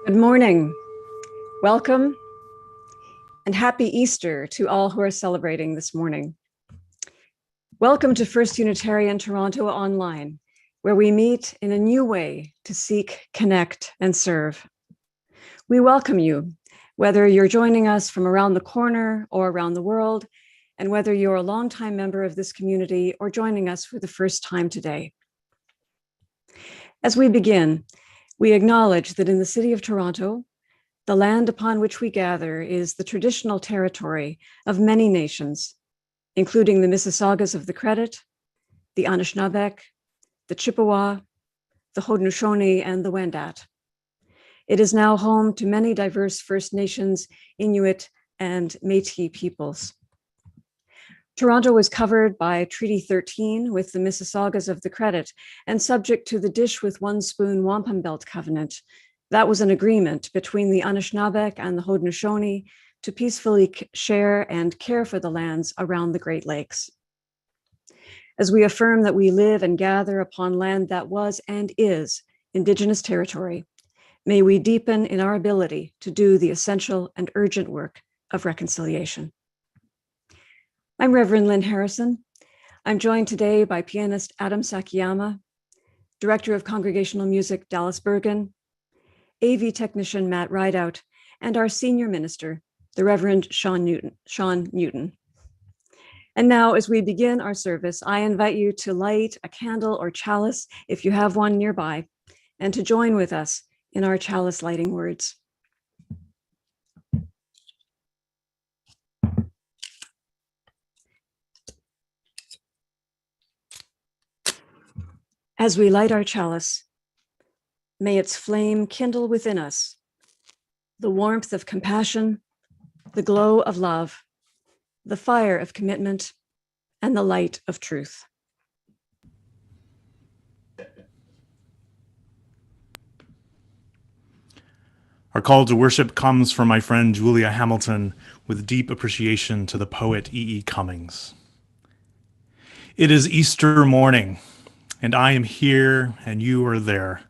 Good morning. Welcome and happy Easter to all who are celebrating this morning. Welcome to First Unitarian Toronto Online, where we meet in a new way to seek, connect, and serve. We welcome you, whether you're joining us from around the corner or around the world, and whether you're a longtime member of this community or joining us for the first time today. As we begin, we acknowledge that in the city of Toronto, the land upon which we gather is the traditional territory of many nations, including the Mississaugas of the Credit, the Anishinaabeg, the Chippewa, the Haudenosaunee, and the Wendat. It is now home to many diverse First Nations, Inuit, and Métis peoples. Toronto was covered by Treaty 13 with the Mississaugas of the Credit and subject to the Dish with One Spoon Wampum Belt Covenant. That was an agreement between the Anishinaabeg and the Haudenosaunee to peacefully share and care for the lands around the Great Lakes. As we affirm that we live and gather upon land that was and is Indigenous territory, may we deepen in our ability to do the essential and urgent work of reconciliation. I'm Reverend Lynn Harrison. I'm joined today by pianist Adam Sakiyama, Director of Congregational Music Dallas Bergen, AV technician Matt Rideout, and our senior minister, the Reverend Sean Newton. And now, as we begin our service, I invite you to light a candle or chalice if you have one nearby, and to join with us in our chalice lighting words. As we light our chalice, may its flame kindle within us the warmth of compassion, the glow of love, the fire of commitment, and the light of truth. Our call to worship comes from my friend Julia Hamilton with deep appreciation to the poet E.E. Cummings. It is Easter morning, and I am here and you are there,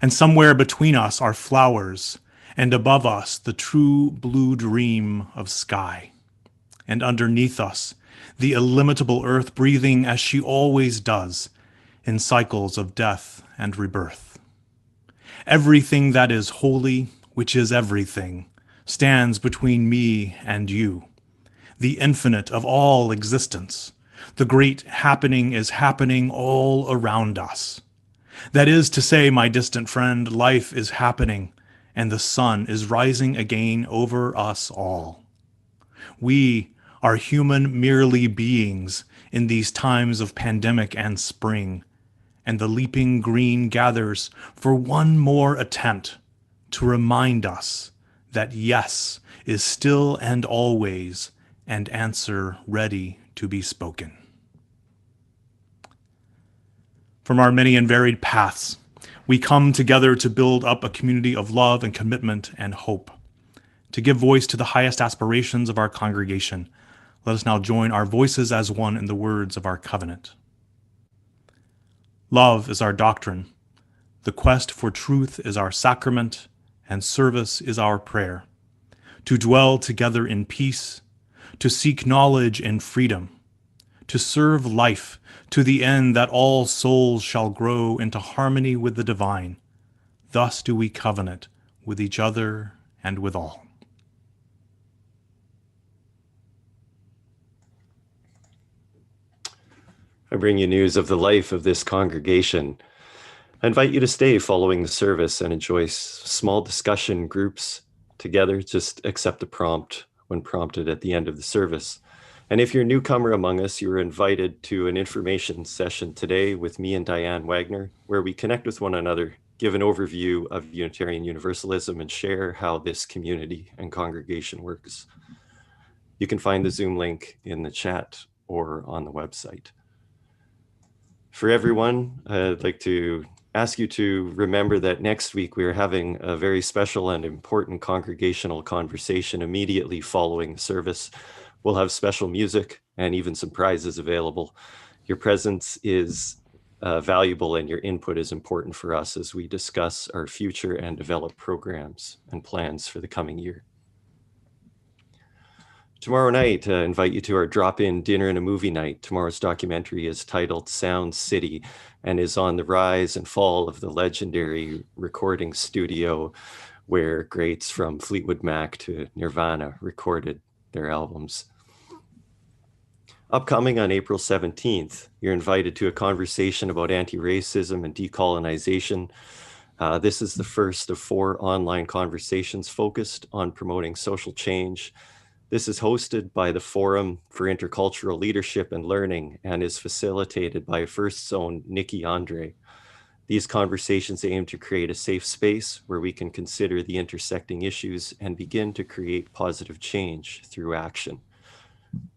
and somewhere between us are flowers, and above us the true blue dream of sky, and underneath us the illimitable earth breathing as she always does in cycles of death and rebirth. Everything that is holy, which is everything, stands between me and you, the infinite of all existence. The great happening is happening all around us. That is to say, my distant friend, life is happening, and the sun is rising again over us all. We are human merely beings in these times of pandemic and spring, and the leaping green gathers for one more attempt to remind us that yes is still and always an answer ready to be spoken. From our many and varied paths, we come together to build up a community of love and commitment and hope. To give voice to the highest aspirations of our congregation, let us now join our voices as one in the words of our covenant. Love is our doctrine. The quest for truth is our sacrament, and service is our prayer. To dwell together in peace, to seek knowledge in freedom, to serve life to the end that all souls shall grow into harmony with the divine. Thus do we covenant with each other and with all. I bring you news of the life of this congregation. I invite you to stay following the service and enjoy small discussion groups together. Just accept the prompt when prompted at the end of the service. And if you're a newcomer among us, you are invited to an information session today with me and Diane Wagner, where we connect with one another, give an overview of Unitarian Universalism, and share how this community and congregation works. You can find the Zoom link in the chat or on the website. For everyone, I'd like to ask you to remember that next week we are having a very special and important congregational conversation immediately following the service. We'll have special music and even some prizes available. Your presence is valuable and your input is important for us as we discuss our future and develop programs and plans for the coming year. Tomorrow night, invite you to our drop-in dinner and a movie night. Tomorrow's documentary is titled Sound City and is on the rise and fall of the legendary recording studio where greats from Fleetwood Mac to Nirvana recorded their albums. Upcoming on April 17th, you're invited to a conversation about anti-racism and decolonization. This is the first of 4 online conversations focused on promoting social change. This is hosted by the Forum for Intercultural Leadership and Learning and is facilitated by First's own Nikki Andre. These conversations aim to create a safe space where we can consider the intersecting issues and begin to create positive change through action.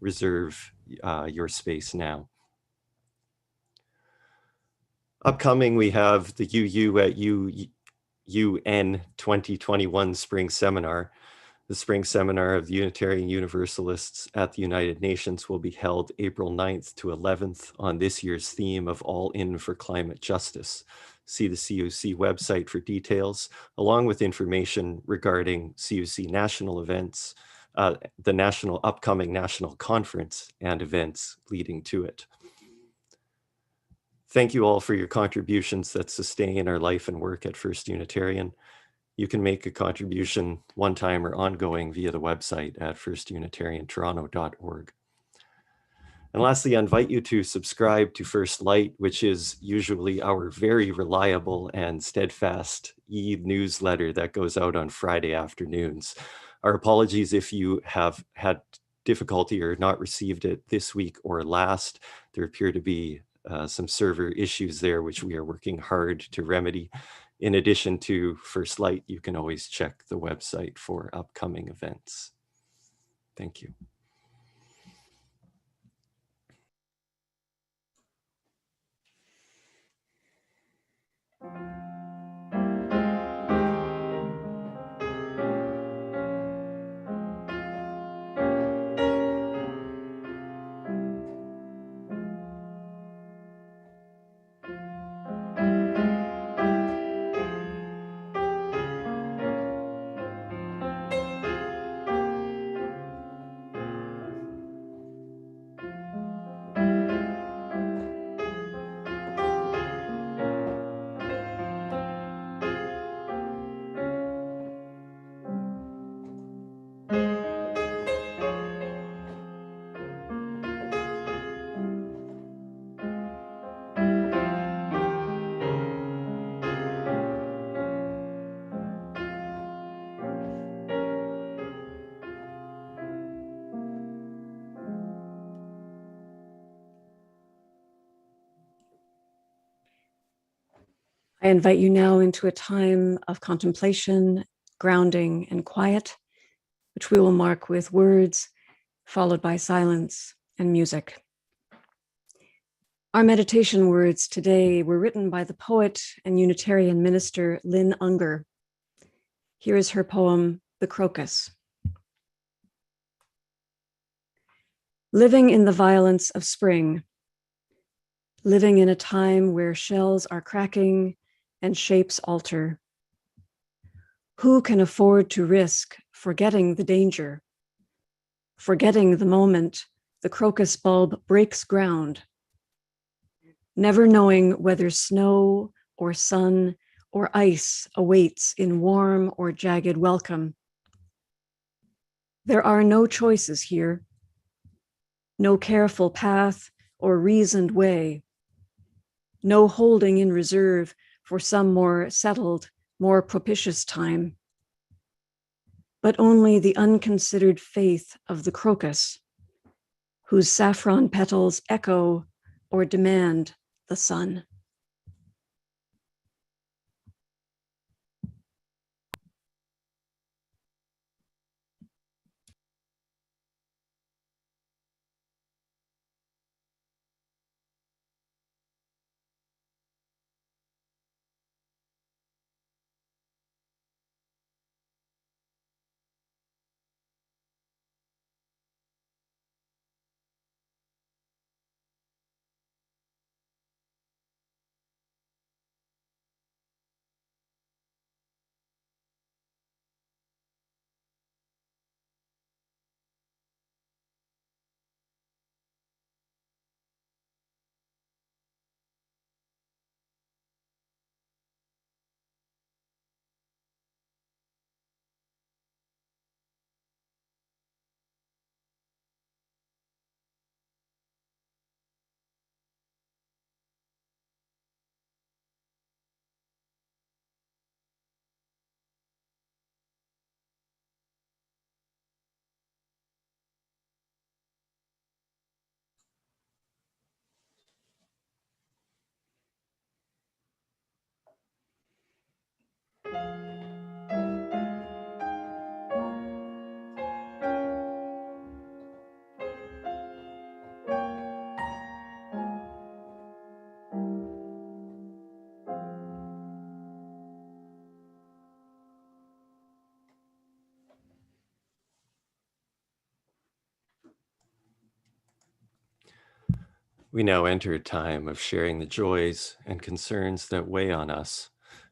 Reserve your space now. Upcoming, we have the UU at UN 2021 Spring Seminar. The Spring Seminar of the Unitarian Universalists at the United Nations will be held April 9th to 11th on this year's theme of All In for Climate Justice. See the CUC website for details, along with information regarding CUC national events, the upcoming national conference and events leading to it. Thank you all for your contributions that sustain our life and work at First Unitarian. You can make a contribution one time or ongoing via the website at firstunitariantoronto.org. And lastly, I invite you to subscribe to First Light, which is usually our very reliable and steadfast e-newsletter that goes out on Friday afternoons. Our apologies if you have had difficulty or not received it this week or last. There appear to be some server issues there, which we are working hard to remedy. In addition to First Light, you can always check the website for upcoming events. Thank you. I invite you now into a time of contemplation, grounding, and quiet, which we will mark with words, followed by silence and music. Our meditation words today were written by the poet and Unitarian minister Lynn Unger. Here is her poem, The Crocus. Living in the violence of spring, living in a time where shells are cracking and shapes alter. Who can afford to risk forgetting the danger, forgetting the moment the crocus bulb breaks ground, never knowing whether snow or sun or ice awaits in warm or jagged welcome? There are no choices here, no careful path or reasoned way, no holding in reserve for some more settled, more propitious time, but only the unconsidered faith of the crocus, whose saffron petals echo or demand the sun. We now enter a time of sharing the joys and concerns that weigh on us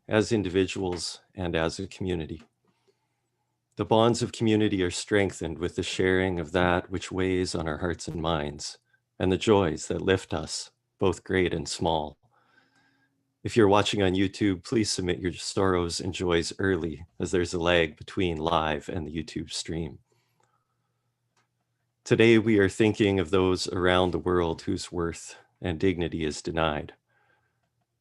as individuals and as a community. The bonds of community are strengthened with the sharing of that which weighs on our hearts and minds, and the joys that lift us, both great and small. If you're watching on YouTube, please submit your sorrows and joys early, as there's a lag between live and the YouTube stream. Today, we are thinking of those around the world whose worth and dignity is denied.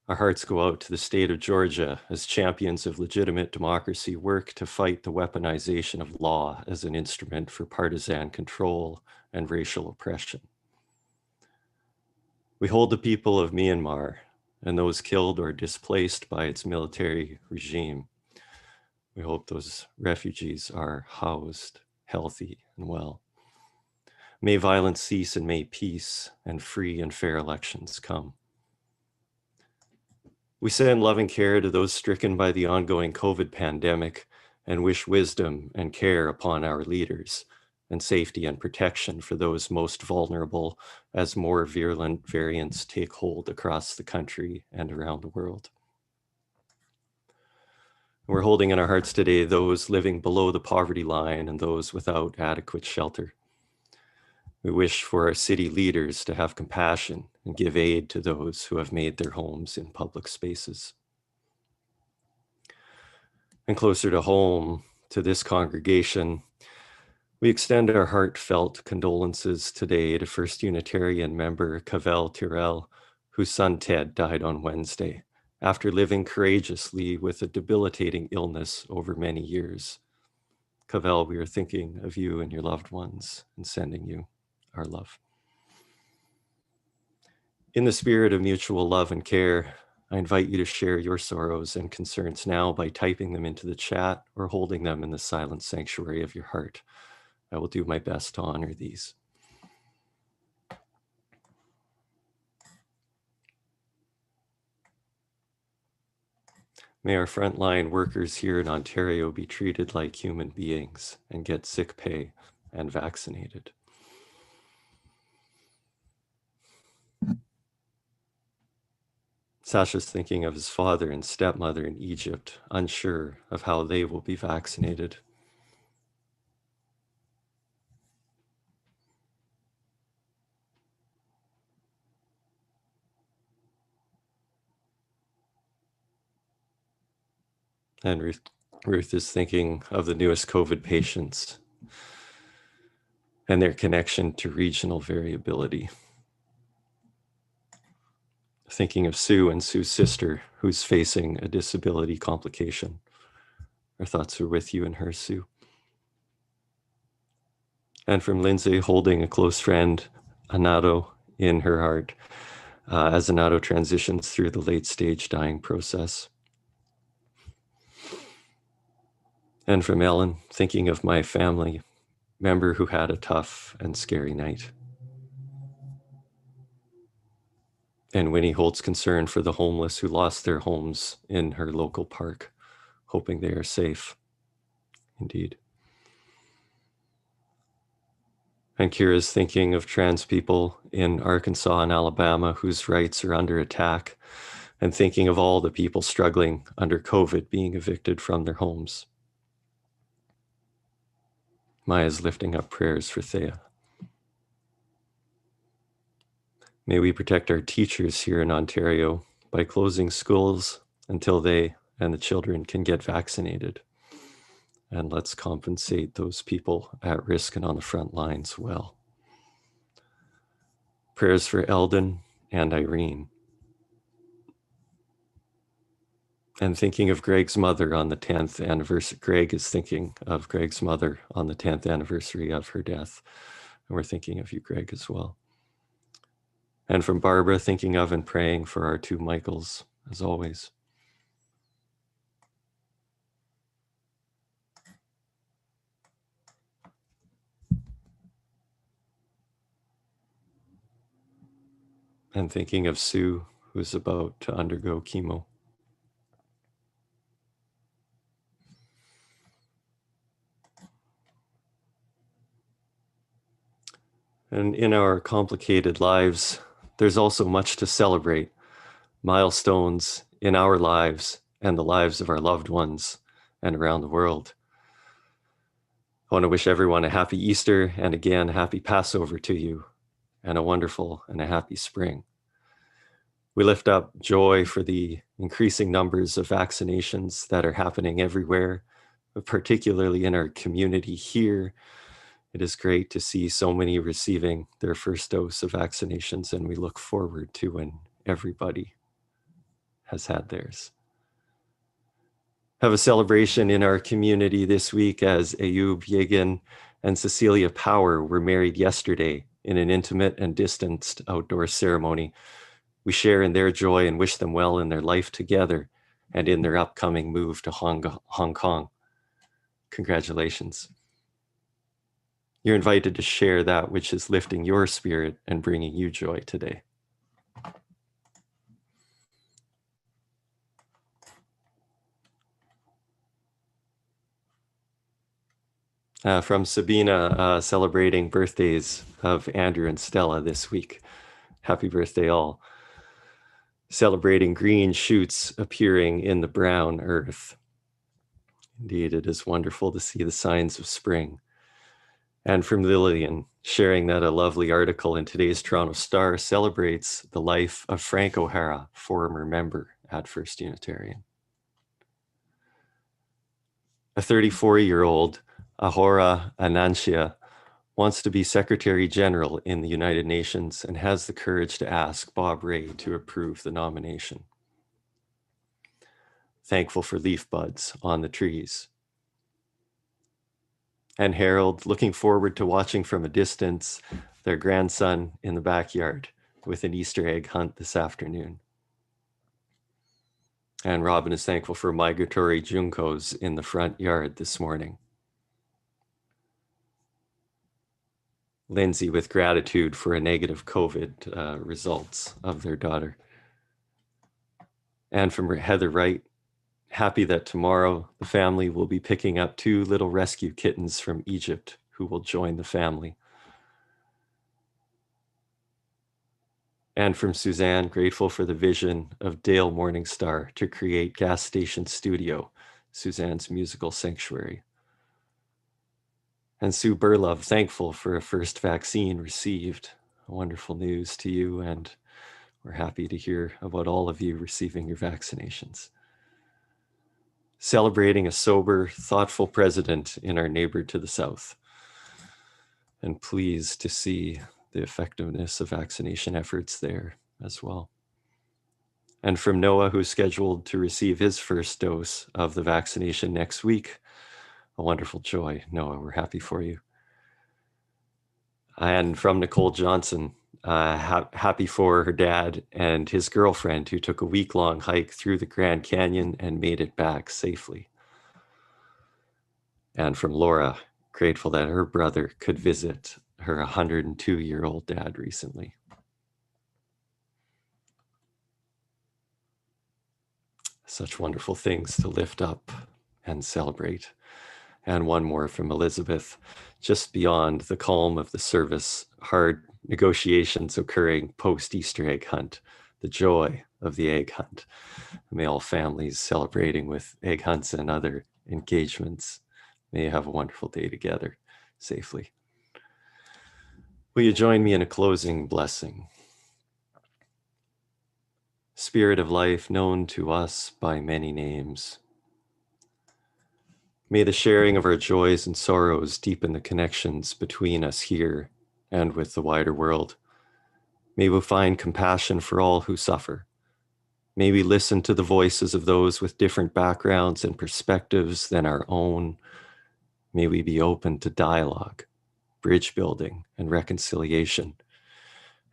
Our hearts go out to the state of Georgia as champions of legitimate democracy work to fight the weaponization of law as an instrument for partisan control and racial oppression. We hold the people of Myanmar and those killed or displaced by its military regime. We hope those refugees are housed, healthy, and well. May violence cease and may peace and free and fair elections come. We send loving care to those stricken by the ongoing COVID pandemic and wish wisdom and care upon our leaders and safety and protection for those most vulnerable as more virulent variants take hold across the country and around the world. We're holding in our hearts today those living below the poverty line and those without adequate shelter. We wish for our city leaders to have compassion and give aid to those who have made their homes in public spaces. And closer to home, to this congregation, we extend our heartfelt condolences today to First Unitarian member Cavell Tyrrell, whose son Ted died on Wednesday after living courageously with a debilitating illness over many years. Cavell, we are thinking of you and your loved ones and sending you our love. In the spirit of mutual love and care, I invite you to share your sorrows and concerns now by typing them into the chat or holding them in the silent sanctuary of your heart. I will do my best to honor these. May our frontline workers here in Ontario be treated like human beings and get sick pay and vaccinated. Sasha's thinking of his father and stepmother in Egypt, unsure of how they will be vaccinated. And Ruth is thinking of the newest COVID patients and their connection to regional variability. Thinking of Sue and Sue's sister, who's facing a disability complication. Our thoughts are with you and her, Sue. And from Lindsay, holding a close friend, Anato, in her heart, as Anato transitions through the late stage dying process. And from Ellen, thinking of my family member who had a tough and scary night. And Winnie holds concern for the homeless who lost their homes in her local park, hoping they are safe. Indeed. And Kira's thinking of trans people in Arkansas and Alabama whose rights are under attack, and thinking of all the people struggling under COVID being evicted from their homes. Maya's lifting up prayers for Thea. May we protect our teachers here in Ontario by closing schools until they and the children can get vaccinated. And let's compensate those people at risk and on the front lines well. Prayers for Eldon and Irene. And thinking of Greg's mother on the 10th anniversary. Greg is thinking of Greg's mother on the 10th anniversary of her death. And we're thinking of you, Greg, as well. And from Barbara, thinking of and praying for our two Michaels, as always. And thinking of Sue, who's about to undergo chemo. And in our complicated lives, there's also much to celebrate, milestones in our lives and the lives of our loved ones and around the world. I want to wish everyone a happy Easter and again, happy Passover to you, and a wonderful and a happy spring. We lift up joy for the increasing numbers of vaccinations that are happening everywhere, but particularly in our community here. It is great to see so many receiving their first dose of vaccinations, and we look forward to when everybody has had theirs. Have a celebration in our community this week as Ayub Yegin and Cecilia Power were married yesterday in an intimate and distanced outdoor ceremony. We share in their joy and wish them well in their life together and in their upcoming move to Hong Kong. Congratulations. You're invited to share that which is lifting your spirit and bringing you joy today. From Sabina, celebrating birthdays of Andrew and Stella this week. Happy birthday all. Celebrating green shoots appearing in the brown earth. Indeed, it is wonderful to see the signs of spring. And from Lillian, sharing that a lovely article in today's Toronto Star celebrates the life of Frank O'Hara, former member at First Unitarian. A 34-year-old Ahora Anansia wants to be Secretary General in the United Nations and has the courage to ask Bob Rae to approve the nomination. Thankful for leaf buds on the trees. And Harold, looking forward to watching from a distance their grandson in the backyard with an Easter egg hunt this afternoon. And Robin is thankful for migratory juncos in the front yard this morning. Lindsay with gratitude for a negative COVID results of their daughter. And from Heather Wright, happy that tomorrow the family will be picking up 2 little rescue kittens from Egypt who will join the family. And from Suzanne, grateful for the vision of Dale Morningstar to create Gas Station Studio, Suzanne's musical sanctuary. And Sue Burlove, thankful for a first vaccine received. Wonderful news to you, and we're happy to hear about all of you receiving your vaccinations. Celebrating a sober, thoughtful president in our neighbor to the south. And pleased to see the effectiveness of vaccination efforts there as well. And from Noah, who's scheduled to receive his first dose of the vaccination next week, a wonderful joy. Noah, we're happy for you. And from Nicole Johnson, happy for her dad and his girlfriend who took a week-long hike through the Grand Canyon and made it back safely. And from Laura, grateful that her brother could visit her 102-year-old dad recently. Such wonderful things to lift up and celebrate. And one more from Elizabeth, just beyond the calm of the service, hard negotiations occurring post-Easter egg hunt, the joy of the egg hunt. May all families celebrating with egg hunts and other engagements, may you have a wonderful day together safely. Will you join me in a closing blessing? Spirit of life, known to us by many names, may the sharing of our joys and sorrows deepen the connections between us here and with the wider world. May we find compassion for all who suffer. May we listen to the voices of those with different backgrounds and perspectives than our own. May we be open to dialogue, bridge building, and reconciliation,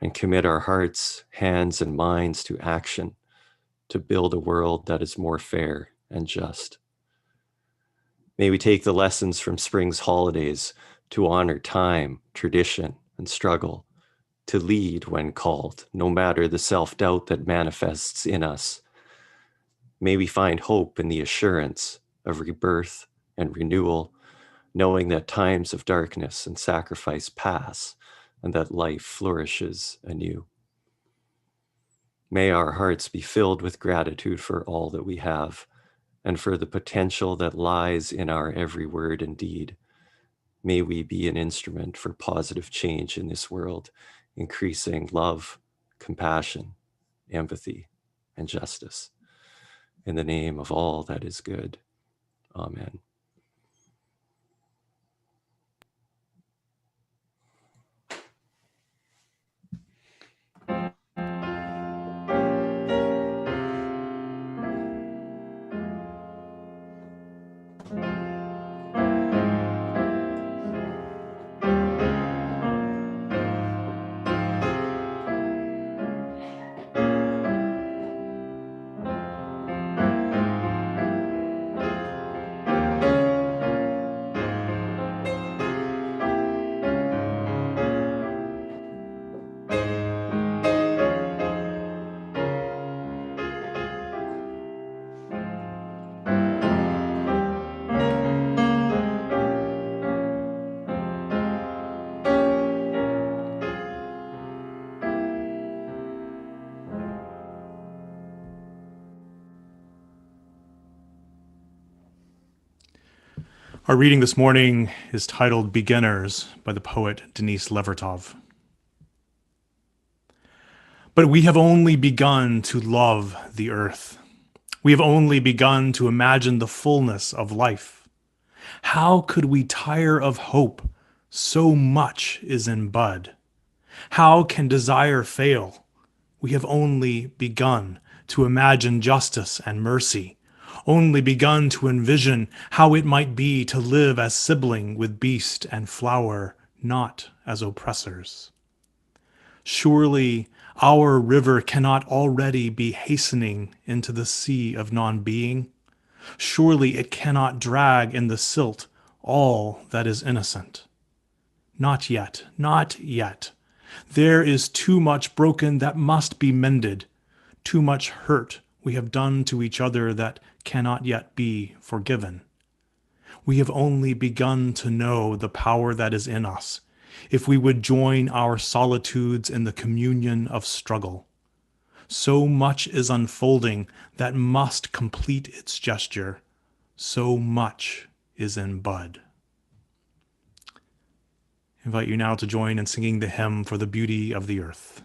and commit our hearts, hands, and minds to action to build a world that is more fair and just. May we take the lessons from spring's holidays to honor time, tradition, and struggle, to lead when called, no matter the self-doubt that manifests in us. May we find hope in the assurance of rebirth and renewal, knowing that times of darkness and sacrifice pass and that life flourishes anew. May our hearts be filled with gratitude for all that we have and for the potential that lies in our every word and deed. May we be an instrument for positive change in this world, increasing love, compassion, empathy, and justice. In the name of all that is good. Amen. Our reading this morning is titled Beginners by the poet Denis Levertov. But we have only begun to love the earth. We have only begun to imagine the fullness of life. How could we tire of hope? So much is in bud. How can desire fail? We have only begun to imagine justice and mercy, only begun to envision how it might be to live as sibling with beast and flower, not as oppressors. Surely our river cannot already be hastening into the sea of non-being. Surely it cannot drag in the silt all that is innocent. Not yet, not yet. There is too much broken that must be mended, too much hurt we have done to each other that cannot yet be forgiven. We have only begun to know the power that is in us, if we would join our solitudes in the communion of struggle. So much is unfolding that must complete its gesture. So much is in bud. I invite you now to join in singing the hymn for the beauty of the earth.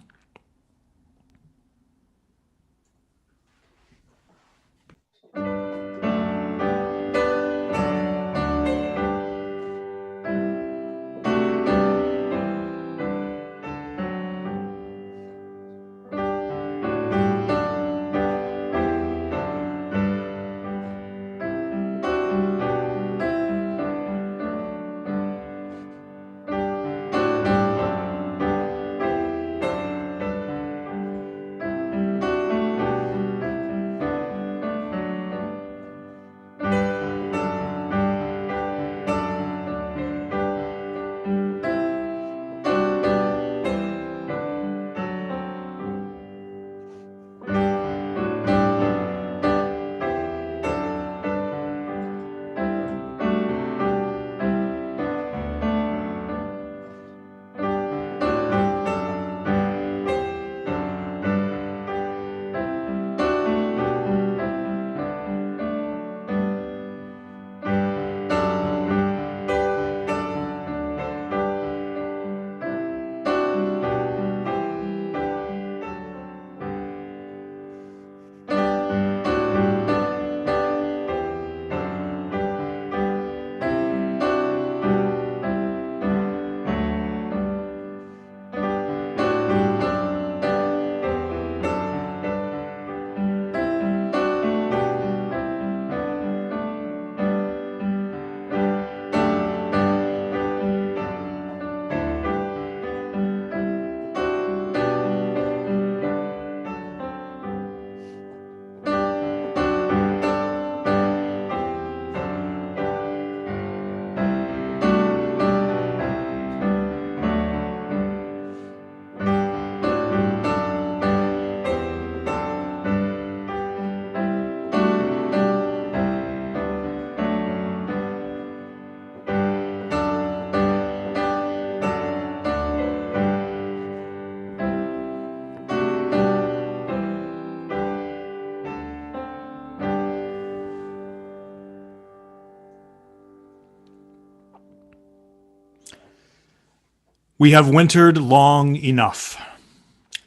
We have wintered long enough.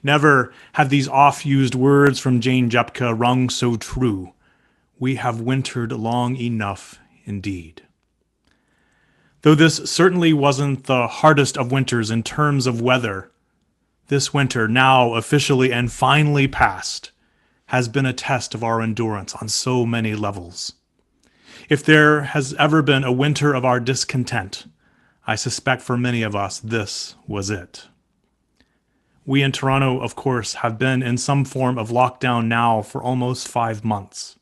Never have these oft-used words from Jane Jepka rung so true. We have wintered long enough indeed. Though this certainly wasn't the hardest of winters in terms of weather, this winter, now officially and finally past, has been a test of our endurance on so many levels. If there has ever been a winter of our discontent, I suspect for many of us this was it. We in Toronto, of course, have been in some form of lockdown now for almost 5 months,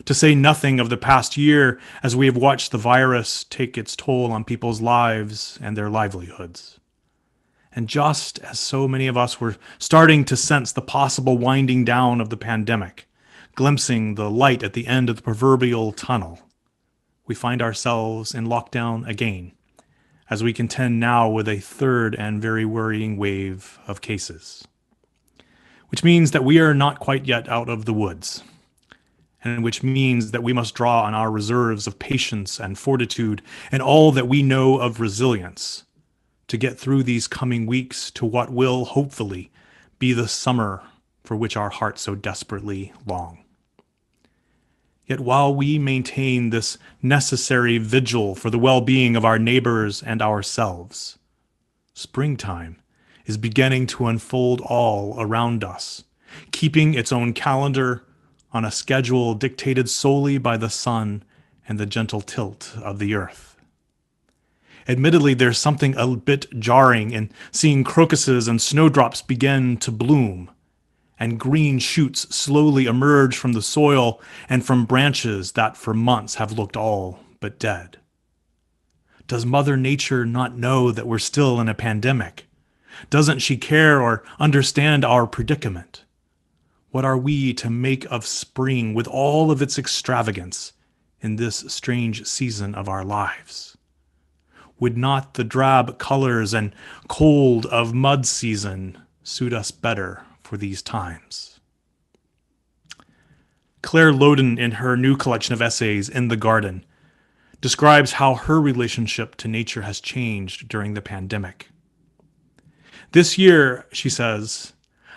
to say nothing of the past year as we have watched the virus take its toll on people's lives and their livelihoods. And just as so many of us were starting to sense the possible winding down of the pandemic, glimpsing the light at the end of the proverbial tunnel, we find ourselves in lockdown again, as we contend now with a third and very worrying wave of cases. Which means that we are not quite yet out of the woods, and which means that we must draw on our reserves of patience and fortitude and all that we know of resilience to get through these coming weeks to what will, hopefully, be the summer for which our hearts so desperately long. Yet while we maintain this necessary vigil for the well-being of our neighbors and ourselves, springtime is beginning to unfold all around us, keeping its own calendar on a schedule dictated solely by the sun and the gentle tilt of the earth. Admittedly, there's something a bit jarring in seeing crocuses and snowdrops begin to bloom, and green shoots slowly emerge from the soil and from branches that for months have looked all but dead. Does Mother Nature not know that we're still in a pandemic? Doesn't she care or understand our predicament? What are we to make of spring with all of its extravagance in this strange season of our lives? Would not the drab colors and cold of mud season suit us better for these times? Claire Loden, in her new collection of essays, In the Garden, describes how her relationship to nature has changed during the pandemic. This year, she says,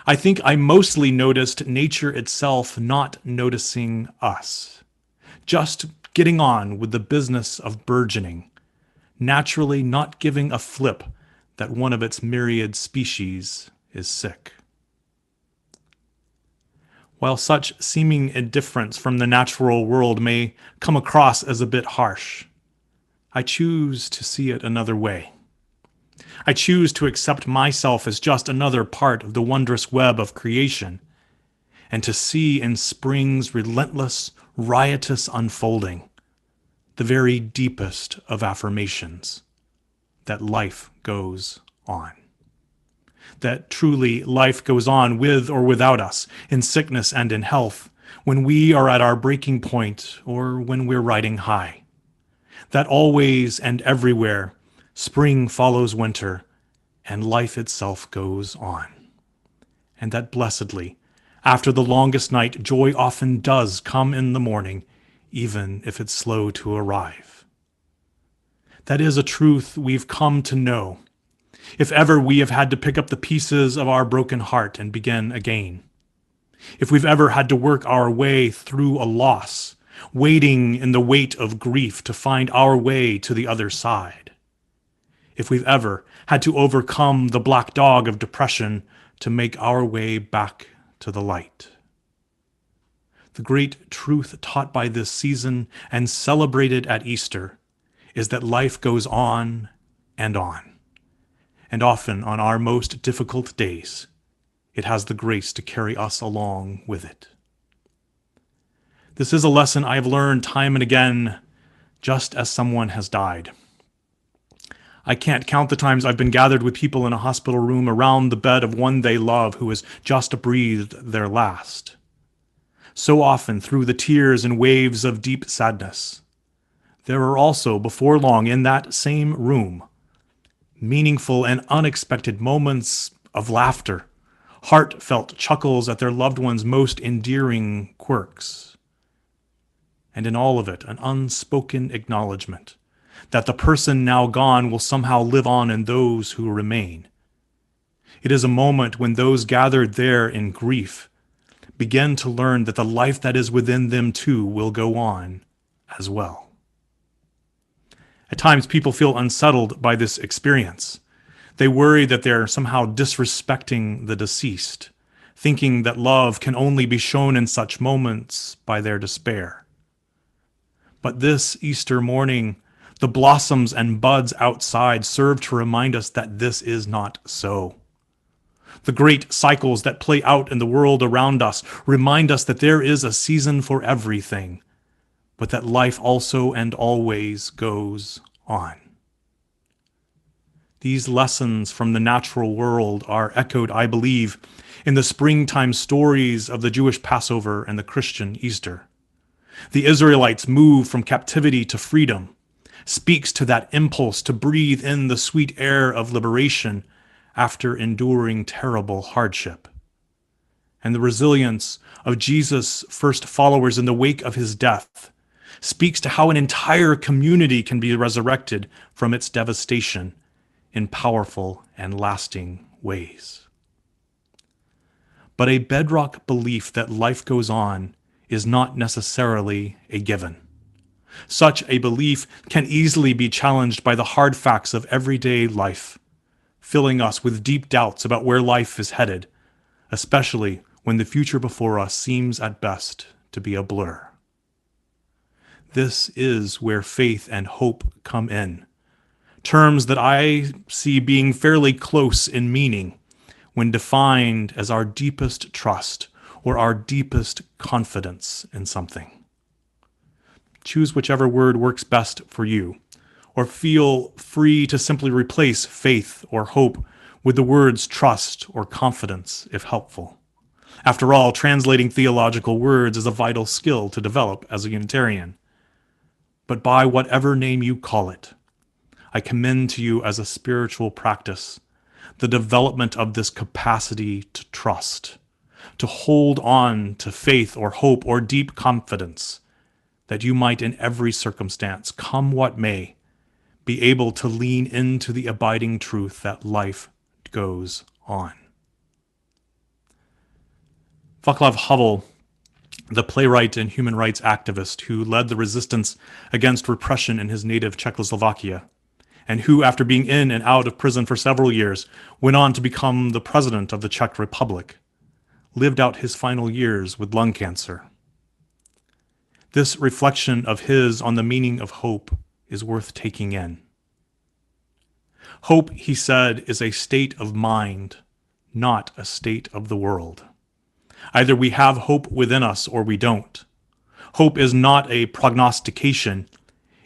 I think I mostly noticed nature itself not noticing us, just getting on with the business of burgeoning, naturally not giving a flip that one of its myriad species is sick. While such seeming indifference from the natural world may come across as a bit harsh, I choose to see it another way. I choose to accept myself as just another part of the wondrous web of creation, and to see in spring's relentless, riotous unfolding the very deepest of affirmations that life goes on. That truly life goes on with or without us, in sickness and in health, when we are at our breaking point or when we're riding high. That always and everywhere, spring follows winter and life itself goes on. And that blessedly, after the longest night, joy often does come in the morning, even if it's slow to arrive. That is a truth we've come to know, if ever we have had to pick up the pieces of our broken heart and begin again. If we've ever had to work our way through a loss, waiting in the weight of grief to find our way to the other side. If we've ever had to overcome the black dog of depression to make our way back to the light. The great truth taught by this season and celebrated at Easter is that life goes on and on. And often on our most difficult days, it has the grace to carry us along with it. This is a lesson I have learned time and again, just as someone has died. I can't count the times I've been gathered with people in a hospital room around the bed of one they love who has just breathed their last. So often, through the tears and waves of deep sadness, there are also, before long, in that same room, meaningful and unexpected moments of laughter, heartfelt chuckles at their loved one's most endearing quirks. And in all of it, an unspoken acknowledgement that the person now gone will somehow live on in those who remain. It is a moment when those gathered there in grief begin to learn that the life that is within them too will go on as well. At times, people feel unsettled by this experience. They worry that they're somehow disrespecting the deceased, thinking that love can only be shown in such moments by their despair. But this Easter morning, the blossoms and buds outside serve to remind us that this is not so. The great cycles that play out in the world around us remind us that there is a season for everything, but that life also and always goes on. These lessons from the natural world are echoed, I believe, in the springtime stories of the Jewish Passover and the Christian Easter. The Israelites move from captivity to freedom, speaks to that impulse to breathe in the sweet air of liberation after enduring terrible hardship. And the resilience of Jesus' first followers in the wake of his death speaks to how an entire community can be resurrected from its devastation in powerful and lasting ways. But a bedrock belief that life goes on is not necessarily a given. Such a belief can easily be challenged by the hard facts of everyday life, filling us with deep doubts about where life is headed, especially when the future before us seems at best to be a blur. This is where faith and hope come in, terms that I see being fairly close in meaning when defined as our deepest trust or our deepest confidence in something. Choose whichever word works best for you, or feel free to simply replace faith or hope with the words trust or confidence if helpful. After all, translating theological words is a vital skill to develop as a Unitarian. But by whatever name you call it, I commend to you as a spiritual practice the development of this capacity to trust, to hold on to faith or hope or deep confidence, that you might in every circumstance, come what may, be able to lean into the abiding truth that life goes on. Václav Havel, the playwright and human rights activist who led the resistance against repression in his native Czechoslovakia, and who, after being in and out of prison for several years, went on to become the president of the Czech Republic, lived out his final years with lung cancer. This reflection of his on the meaning of hope is worth taking in. Hope, he said, is a state of mind, not a state of the world. Either we have hope within us or we don't. Hope is not a prognostication.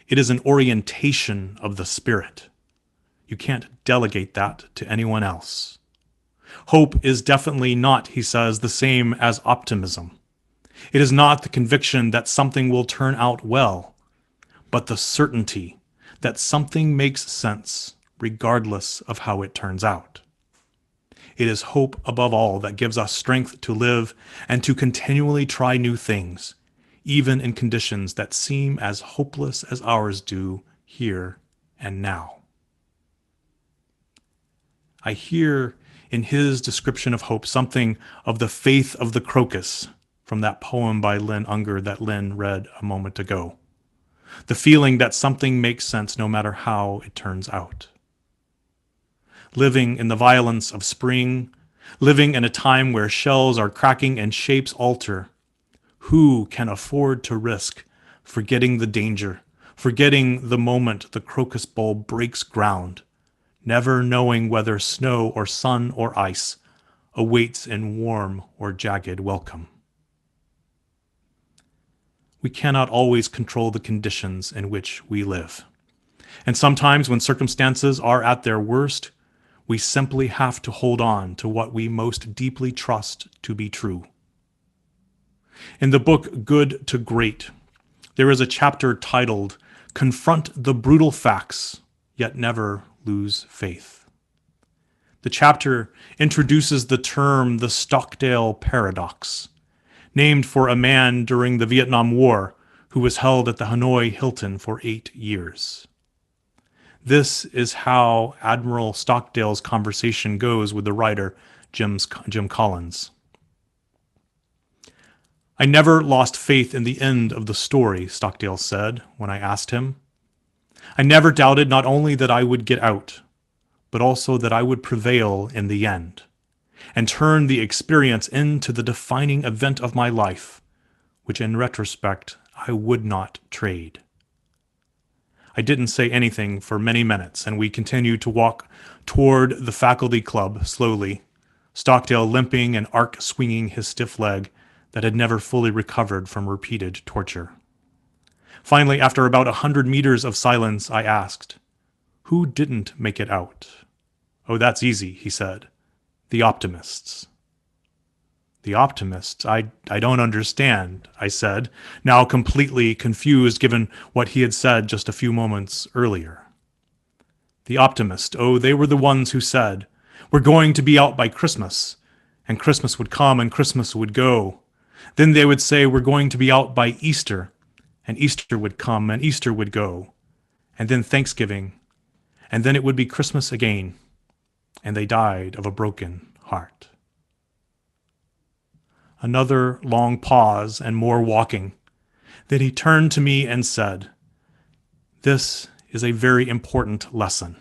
It is an orientation of the spirit. You can't delegate that to anyone else. Hope is definitely not, he says, the same as optimism. It is not the conviction that something will turn out well, but the certainty that something makes sense regardless of how it turns out. It is hope above all that gives us strength to live and to continually try new things, even in conditions that seem as hopeless as ours do here and now. I hear in his description of hope something of the faith of the crocus from that poem by Lynn Unger that Lynn read a moment ago. The feeling that something makes sense no matter how it turns out. Living in the violence of spring, living in a time where shells are cracking and shapes alter, who can afford to risk forgetting the danger, forgetting the moment the crocus bulb breaks ground, never knowing whether snow or sun or ice awaits in warm or jagged welcome? We cannot always control the conditions in which we live. And sometimes when circumstances are at their worst, we simply have to hold on to what we most deeply trust to be true. In the book Good to Great, there is a chapter titled, Confront the Brutal Facts, Yet Never Lose Faith. The chapter introduces the term the Stockdale Paradox, named for a man during the Vietnam War who was held at the Hanoi Hilton for 8 years. This is how Admiral Stockdale's conversation goes with the writer, Jim Collins. "I never lost faith in the end of the story," Stockdale said when I asked him. "I never doubted not only that I would get out, but also that I would prevail in the end, and turn the experience into the defining event of my life, which in retrospect I would not trade." I didn't say anything for many minutes, and we continued to walk toward the faculty club slowly, Stockdale limping and arc-swinging his stiff leg that had never fully recovered from repeated torture. Finally, after about 100 meters of silence, I asked, "Who didn't make it out?" "Oh, that's easy," he said. "The optimists." "The optimists? I don't understand," I said, now completely confused given what he had said just a few moments earlier. "The optimists, oh, they were the ones who said, 'We're going to be out by Christmas,' and Christmas would come and Christmas would go. Then they would say, 'We're going to be out by Easter,' and Easter would come and Easter would go, and then Thanksgiving, and then it would be Christmas again, and they died of a broken heart." Another long pause and more walking. Then he turned to me and said, "This is a very important lesson.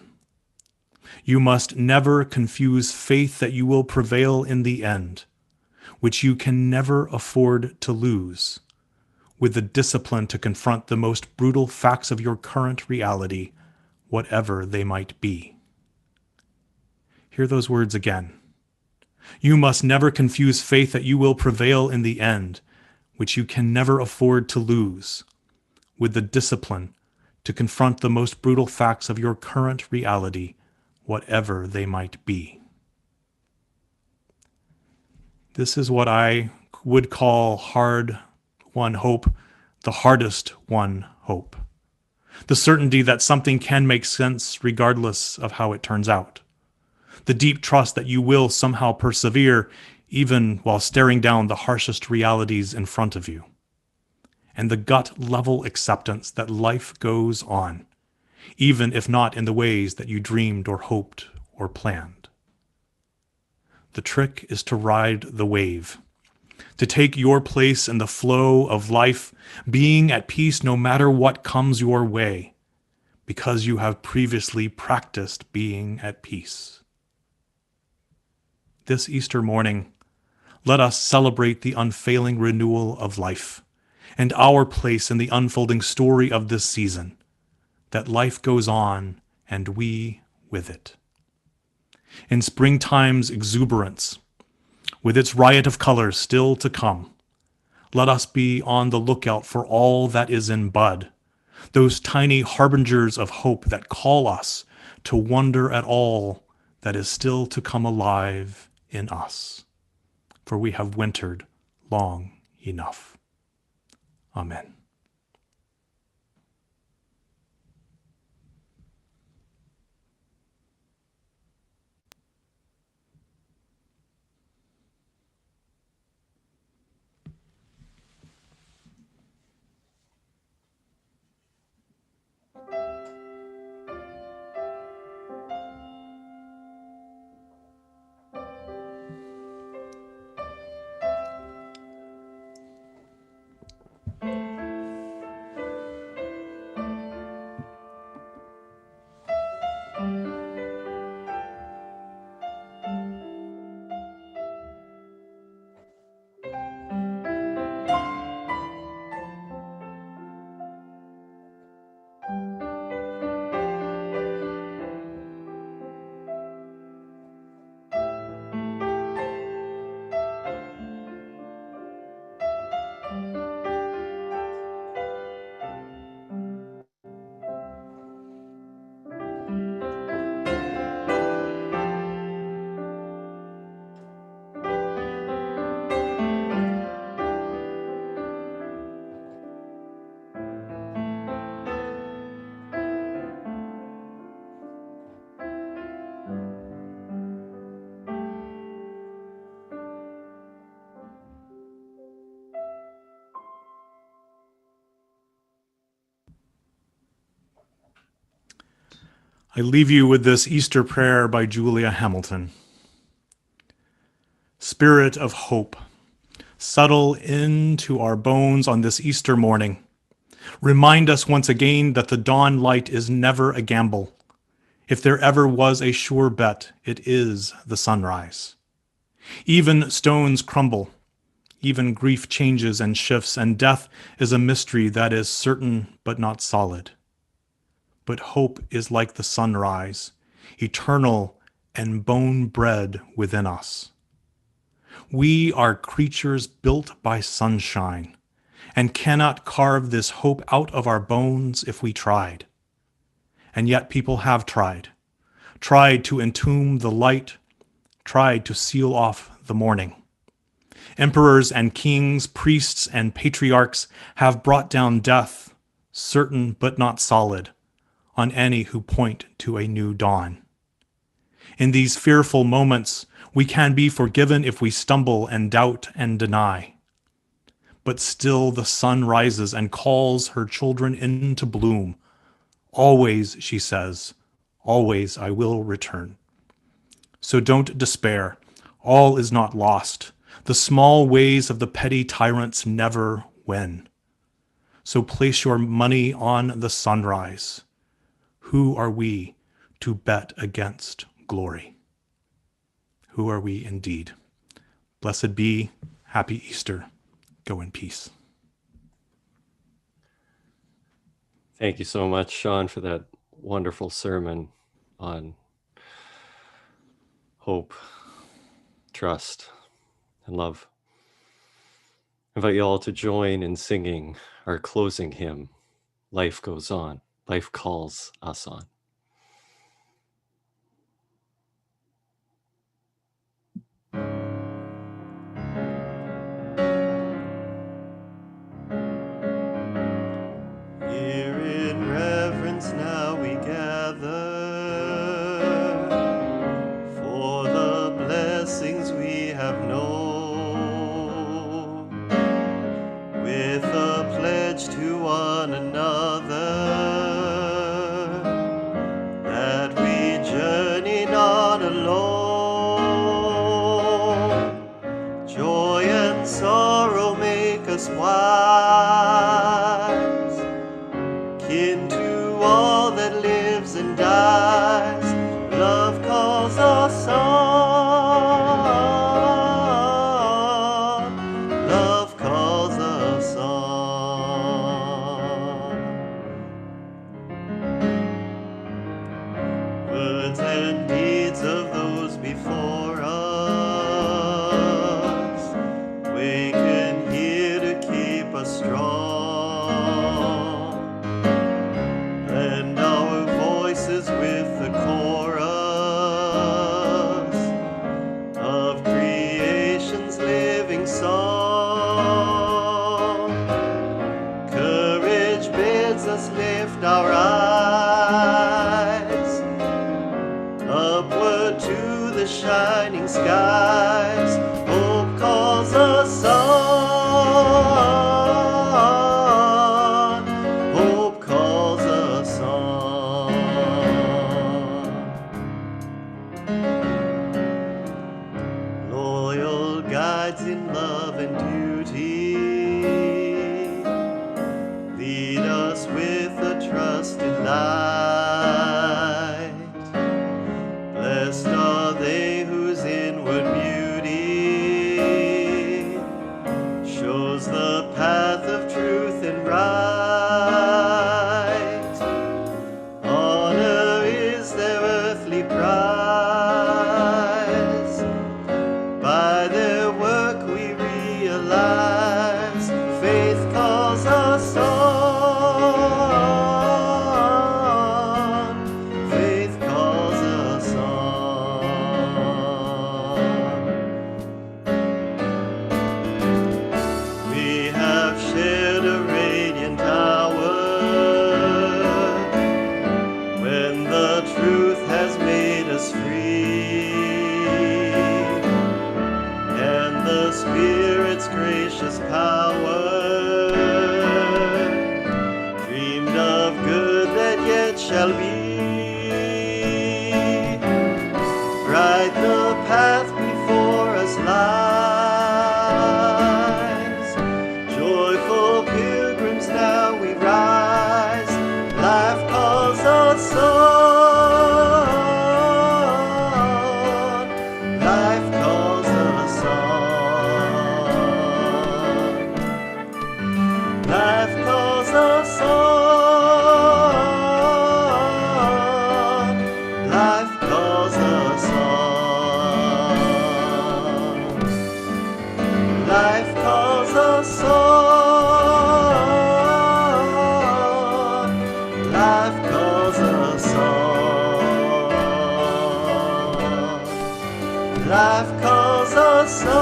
You must never confuse faith that you will prevail in the end, which you can never afford to lose, with the discipline to confront the most brutal facts of your current reality, whatever they might be." Hear those words again. You must never confuse faith that you will prevail in the end, which you can never afford to lose, with the discipline to confront the most brutal facts of your current reality, whatever they might be. This is what I would call hard-won hope, the hardest-won hope. The certainty that something can make sense regardless of how it turns out. The deep trust that you will somehow persevere even while staring down the harshest realities in front of you. And the gut-level acceptance that life goes on, even if not in the ways that you dreamed or hoped or planned. The trick is to ride the wave, to take your place in the flow of life, being at peace no matter what comes your way, because you have previously practiced being at peace. This Easter morning, let us celebrate the unfailing renewal of life and our place in the unfolding story of this season, that life goes on and we with it. In springtime's exuberance, with its riot of colors still to come, let us be on the lookout for all that is in bud, those tiny harbingers of hope that call us to wonder at all that is still to come alive in us, for we have wintered long enough. Amen. I leave you with this Easter prayer by Julia Hamilton. Spirit of hope, settle into our bones on this Easter morning. Remind us once again that the dawn light is never a gamble. If there ever was a sure bet, it is the sunrise. Even stones crumble, even grief changes and shifts, and death is a mystery that is certain but not solid. But hope is like the sunrise, eternal and bone-bred within us. We are creatures built by sunshine, and cannot carve this hope out of our bones if we tried. And yet people have tried to entomb the light, tried to seal off the morning. Emperors and kings, priests and patriarchs have brought down death, certain but not solid, on any who point to a new dawn. In these fearful moments, we can be forgiven if we stumble and doubt and deny. But still the sun rises and calls her children into bloom. Always, she says, always I will return. So don't despair. All is not lost. The small ways of the petty tyrants never win. So place your money on the sunrise. Who are we to bet against glory? Who are we indeed? Blessed be, happy Easter. Go in peace. Thank you so much, Sean, for that wonderful sermon on hope, trust, and love. I invite you all to join in singing our closing hymn, Life Goes On. Life calls us on. Here in reverence now we gather for the blessings we have known, with a pledge to one another that we journey not alone. Joy and sorrow make us wise, kin to all that lives and dies. Love calls us on. Love calls us on. Words and deeds of those before us waken here to keep us strong. Blend our voices with the chorus of creation's living song. Courage bids us lift our eyes upward to the shining skies. Hope calls us on. Hope calls us on. Loyal guides in love and duty, lead us with a trusted light. Blessed are they whose inward beauty shows the path of truth and right. Honor is their earthly prize. By their work we realize faith calls us on. Faith calls us on. We have shared a radiant hour when the truth has made us free, and the Spirit's gracious power dreamed of good that yet shall be. calls us on. Life calls us on. Life calls us on. Life calls us on. Life calls us on. Life calls us on. Life calls us on.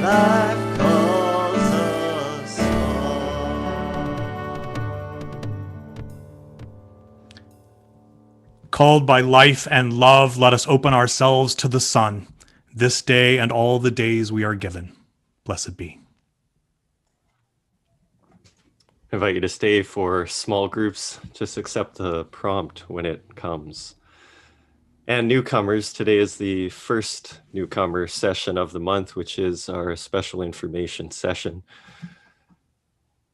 Life calls us on. Called by life and love, let us open ourselves to the sun, this day and all the days we are given. Blessed be. I invite you to stay for small groups. Just accept the prompt when it comes. And newcomers, today is the first newcomer session of the month, which is our special information session.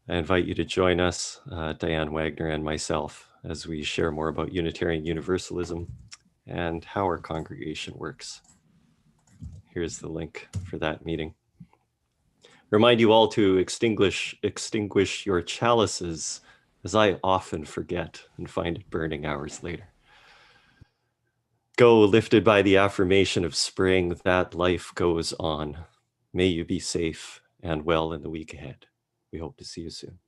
I invite you to join us, Diane Wagner and myself, as we share more about Unitarian Universalism and how our congregation works. Here's the link for that meeting. Remind you all to extinguish your chalices, as I often forget and find it burning hours later. Go lifted by the affirmation of spring that life goes on. May you be safe and well in the week ahead. We hope to see you soon.